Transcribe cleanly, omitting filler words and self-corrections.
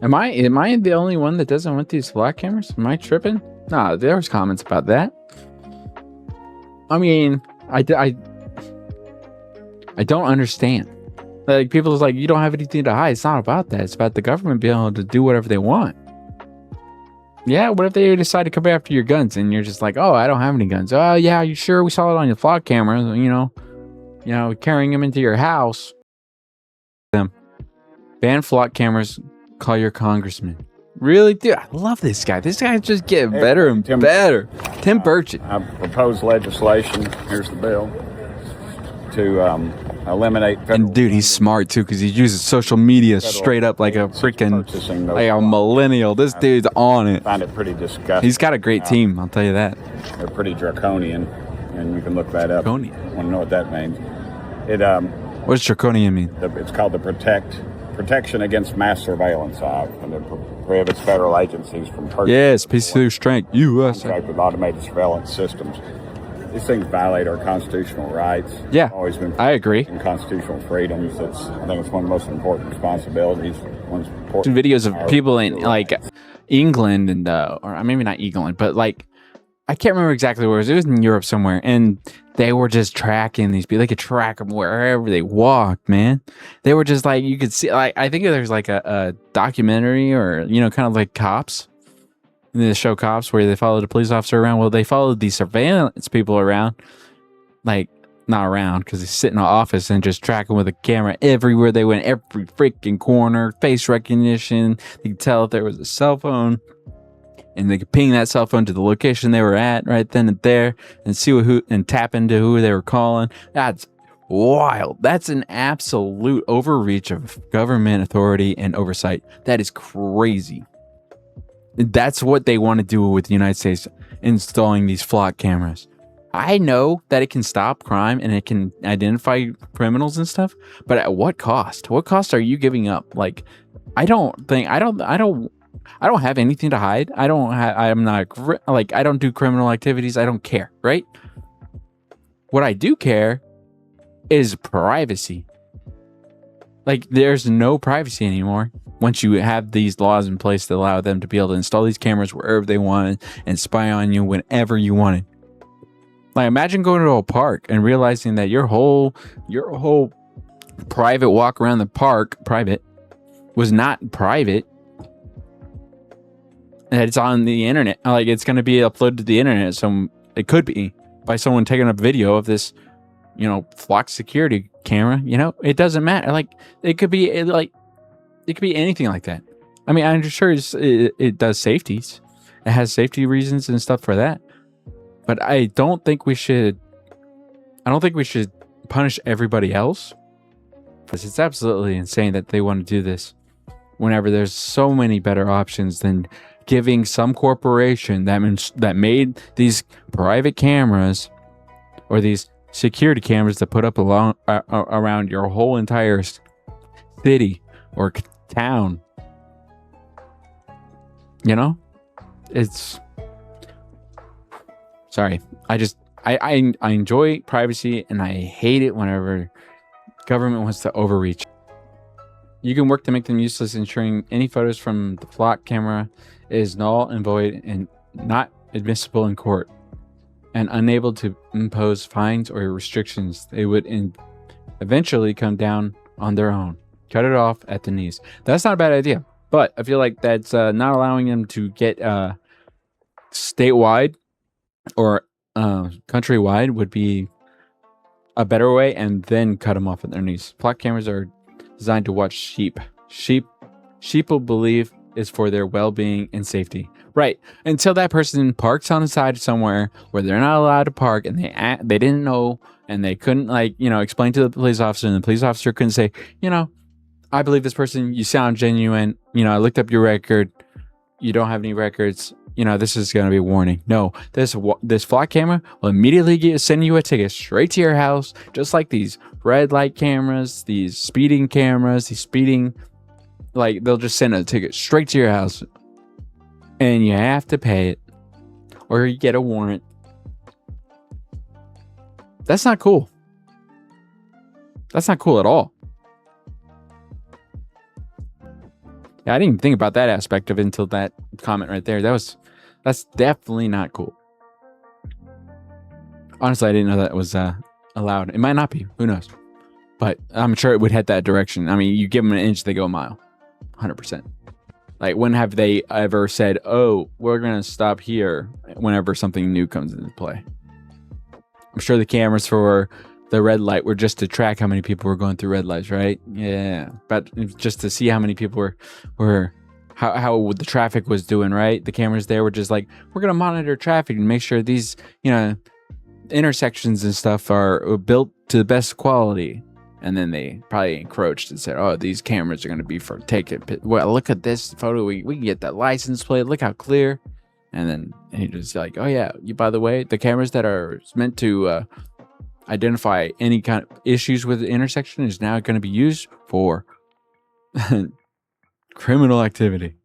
Am I the only one that doesn't want these flock cameras? Am I tripping? Nah, there was comments about that. I mean, I don't understand. Like, people's like, you don't have anything to hide. It's not about that. It's about the government being able to do whatever they want. Yeah, what if they decide to come after your guns and you're just like, oh, I don't have any guns. Oh, yeah, you sure? We saw it on your flock camera. You know, carrying them into your house. Ban flock cameras. Call your congressman. Really, dude, I love this guy. This guy's just getting better and better. Tim Burchett. I proposed legislation. Here's the bill to eliminate. And dude, he's smart too because he uses social media straight up like a freaking millennial. This dude's on it. I find it pretty disgusting. He's got a great team, I'll tell you that. They're pretty draconian, and you can look that up. Draconian. Want to know what that means? What does draconian mean? It's called the Protection Against Mass Surveillance Act, and it prohibits federal agencies from purchasing. Yes, peace through strength, U.S. With automated surveillance systems. These things violate our constitutional rights. Yeah, always been. I agree. Constitutional freedoms. I think it's one of the most important responsibilities. Videos of people in like England and or maybe not England, but like I can't remember exactly where it was. It was in Europe somewhere, and they were just tracking these people. They could track them wherever they walked, man. They were just like, you could see, like, I think there's like a documentary or, kind of like Cops. The show Cops where they followed a police officer around. Well, they followed these surveillance people around. Like, not around, because they sit in an office and just track them with a camera everywhere they went. Every freaking corner. Face recognition. You could tell if there was a cell phone. And they could ping that cell phone to the location they were at right then and there, and see and tap into who they were calling. That's wild. That's an absolute overreach of government authority and oversight. That is crazy. That's what they want to do with the United States, installing these flock cameras. I know that it can stop crime and it can identify criminals and stuff, but at what cost? What cost are you giving up? Like, I don't have anything to hide. I don't do criminal activities. I don't care, right? What I do care is privacy. Like, there's no privacy anymore once you have these laws in place that allow them to be able to install these cameras wherever they want and spy on you whenever you want it. Like, imagine going to a park and realizing that your whole private walk around the park, was not private. It's on the internet. Like, it's going to be uploaded to the internet. So it could be by someone taking a video of this, flock security camera. It doesn't matter. Like, it could be anything like that. I mean, I'm sure it does safeties. It has safety reasons and stuff for that. But I don't think we should punish everybody else, because it's absolutely insane that they want to do this whenever there's so many better options than giving some corporation that made these private cameras or these security cameras that put up around your whole entire city or town. It's sorry. I enjoy privacy, and I hate it whenever government wants to overreach. You can work to make them useless, ensuring any photos from the flock camera is null and void and not admissible in court, and unable to impose fines or restrictions. They would eventually come down on their own. Cut it off at the knees. That's not a bad idea, but I feel like that's not allowing them to get statewide or countrywide would be a better way, and then cut them off at their knees. Flock cameras are designed to watch sheep. Sheep will believe is for their well-being and safety. Right. Until that person parks on the side somewhere where they're not allowed to park, and they didn't know, and they couldn't explain to the police officer, and the police officer couldn't say, I believe this person, you sound genuine. I looked up your record. You don't have any records. This is going to be a warning. No, this flock camera will immediately send you a ticket straight to your house, just like these red light cameras, these speeding cameras, they'll just send a ticket straight to your house, and you have to pay it, or you get a warrant. That's not cool. That's not cool at all. Yeah, I didn't even think about that aspect of it until that comment right there. That's definitely not cool. Honestly, I didn't know that was allowed. It might not be. Who knows? But I'm sure it would head that direction. I mean, you give them an inch, they go a mile. 100%. Like, when have they ever said, oh, we're going to stop here whenever something new comes into play? I'm sure the cameras for the red light were just to track how many people were going through red lights, right? Yeah. But just to see how many people were how the traffic was doing, right? The cameras there were just like, we're going to monitor traffic and make sure these, intersections and stuff are built to the best quality. And then they probably encroached and said, oh, these cameras are going to be for taking. Well, look at this photo. We can get that license plate. Look how clear. And then he just like, oh, yeah, by the way, the cameras that are meant to identify any kind of issues with the intersection is now going to be used for criminal activity.